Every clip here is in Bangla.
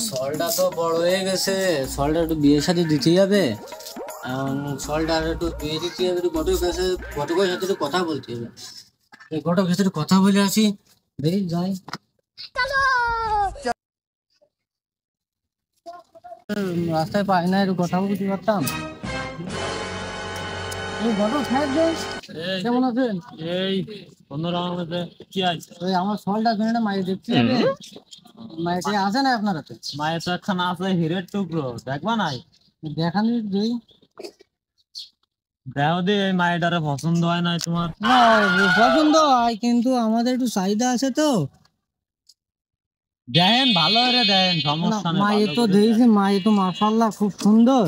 সলটা তো বড় হয়ে গেছে, সলটা একটু বিয়ের সাথে দিতে যাবে। সলটা আর একটু বিয়ে দিতে যাবে, একটু ঘটকের সাথে একটু কথা বলতে হবে। ঘটকের সাথে কথা বলে আসি, দেখি যাই। রাস্তায় পাই না, একটু কথা বলতে পারতাম। ঘটক সাহেব কেমন আছেন? এই কি আছে? ওই আমার সলটা কিনে মাইয়ে দেখতে হবে, মাইকে আছে না আপনার হাতে? মায়ের তো একখানা আছে হিরের টুকরো, দেখবা নাই? দেখানি দিই। দেখো দি এই মায়েরটারে পছন্দ হয় নাই তোমার? না, পছন্দ হয় কিন্তু আমাদের একটু চাহিদা আছে তো। দেন ভালো করে দেন, সমস্যা নেই। মায়ে তো দেখছি, মায়ে তো মাশাআল্লাহ খুব সুন্দর।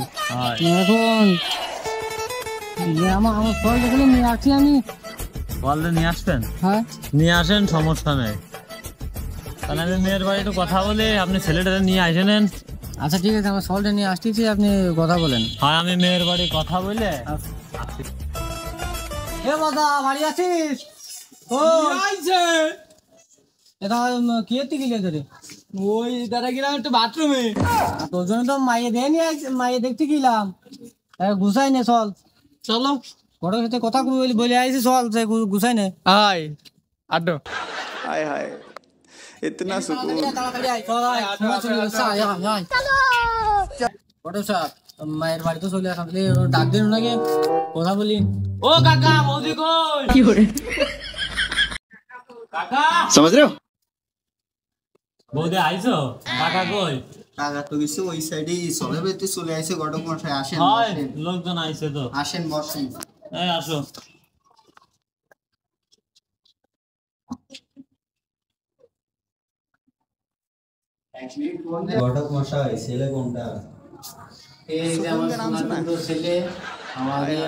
এখন আমার আমার ফল দেখলে নিয়ে আসি আমি। বললে নিয়ে আসবেন? হ্যাঁ নিয়ে আসেন, সমস্যা নেই। তাহলে আমি মেয়ের বাড়ি একটু কথা বলি, আপনি ছেলেটা নিয়ে আসেন। আচ্ছা ঠিক আছে, আমার ফলটা নিয়ে আসতেছি, আপনি কথা বলেন। হ্যাঁ, আমি মেয়ের বাড়ি কথা বলে এ বাবা, বাড়ি আছিস? ও আইছে। এটা কি এতে গেলে তোরে? ওই দাঁড়া গেলাম একটু বাথরুমে। তোর জন্য তো মাইয়ে দেয়নি, মাইয়ে দেখতে গেলাম। গুছাই নে, চল চলো। ঘরের সাথে কথা বলি বলে আইছি, চল সে গুছাই নে। हाय आडो हाय हाय इतना सुकून মায়ের বাড়িতে চলে আসলাম, ডাক দিন নাকি কথা বলি। ও কাকা, বৌদি কই? কি করে কাকা? समझ रहे हो বৌদি আইছো? কাকা কই? কাকা তো কিছু ওই সাইডে সবে বেতে চলে আসে। ঘটক মশাই আসেন, হয় বসেন। লোকজন আইছে তো, আসেন বসেন। এই আসো। ঘটক মশাই, ছেলে কোনটা? এই যে আমার সোনার ছেলে, আমাদের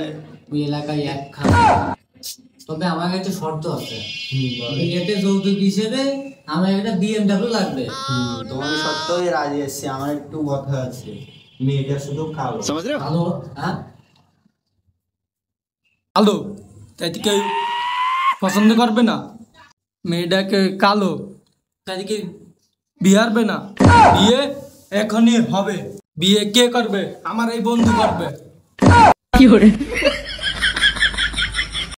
ওই এলাকায় একখানা। তবে আমার কাছে শর্ত আছে, বিয়েতে যৌতুক হিসেবে আমার একটা BMW লাগবে। তোমাকে সত্যই রাজি আসছে। আমার একটু কথা আছে। মেয়েটা শুধু কালো। समझ रहे हो ভালো? হ্যাঁ কালো তাই কেউ পছন্দ করবে না? মেয়েটাকে কালো তাই কি বিয়ে হবে না? বিয়ে এখনই হবে। বিয়ে কে করবে? আমার এই বন্ধু করবে।